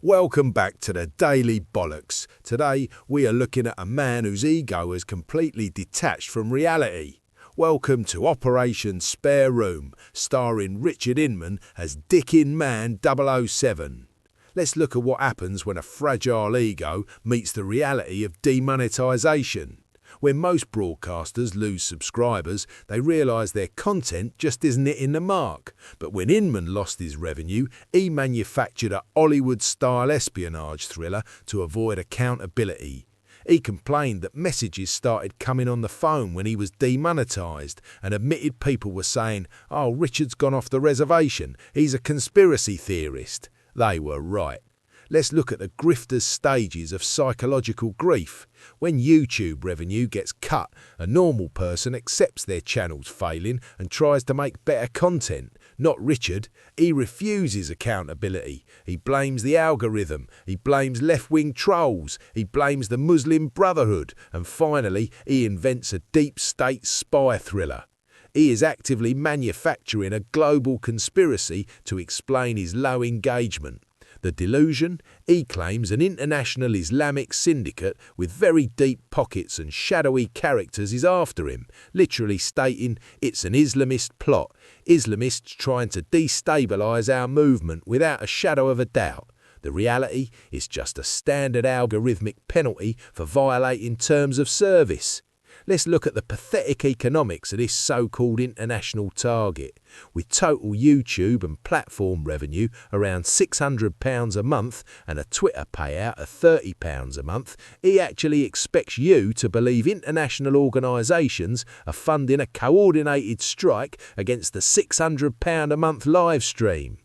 Welcome back to the Daily Bollocks. Today we are looking at a man whose ego is completely detached from reality. Welcome to Operation Spare Room, starring Richard Inman as Dick Man 007. Let's look at what happens when a fragile ego meets the reality of demonetization. When most broadcasters lose subscribers, they realise their content just isn't hitting the mark. But when Inman lost his revenue, he manufactured a Hollywood-style espionage thriller to avoid accountability. He complained that messages started coming on the phone when he was demonetised and admitted people were saying, "Oh, Richard's gone off the reservation, he's a conspiracy theorist." They were right. Let's look at the grifter's stages of psychological grief. When YouTube revenue gets cut, a normal person accepts their channel's failing and tries to make better content. Not Richard. He refuses accountability. He blames the algorithm. He blames left-wing trolls. He blames the Muslim Brotherhood. And finally, he invents a deep state spy thriller. He is actively manufacturing a global conspiracy to explain his low engagement. The Delusion, he claims an international Islamic syndicate with very deep pockets and shadowy characters is after him, literally stating it's an Islamist plot, Islamists trying to destabilise our movement without a shadow of a doubt. The reality is just a standard algorithmic penalty for violating terms of service. Let's look at the pathetic economics of this so-called international target. With total YouTube and platform revenue around £600 a month and a Twitter payout of £30 a month, he actually expects you to believe international organisations are funding a coordinated strike against the £600 a month live stream.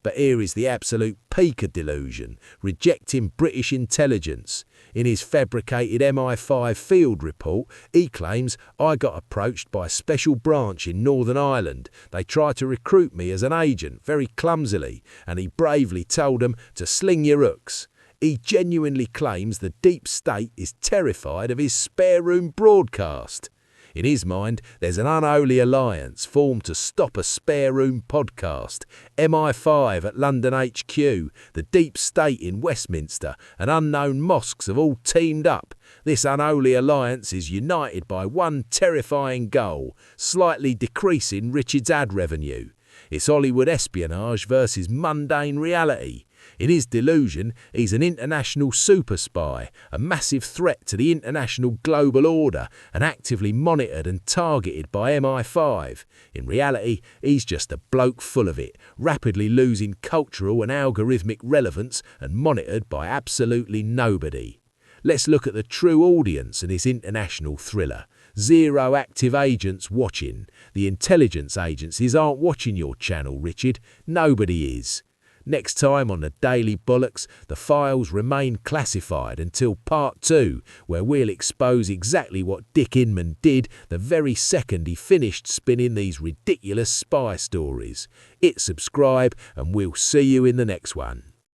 But here is the absolute peak of delusion, rejecting British intelligence. In his fabricated MI5 field report, he claims, "I got approached by a special branch in Northern Ireland. They tried to recruit me as an agent, very clumsily, and he bravely told them to sling your hooks." He genuinely claims the deep state is terrified of his spare room broadcast. In his mind, there's an unholy alliance formed to stop a spare room podcast. MI5 at London HQ, the deep state in Westminster, and unknown mosques have all teamed up. This unholy alliance is united by one terrifying goal, slightly decreasing Richard's ad revenue. It's Hollywood espionage versus mundane reality. In his delusion, he's an international superspy, a massive threat to the international global order and actively monitored and targeted by MI5. In reality, he's just a bloke full of it, rapidly losing cultural and algorithmic relevance and monitored by absolutely nobody. Let's look at the true audience of this international thriller. Zero active agents watching. The intelligence agencies aren't watching your channel, Richard. Nobody is. Next time on the Daily Bollocks, the files remain classified until part 2, where we'll expose exactly what Dick Inman did the very second he finished spinning these ridiculous spy stories. Hit subscribe and we'll see you in the next one.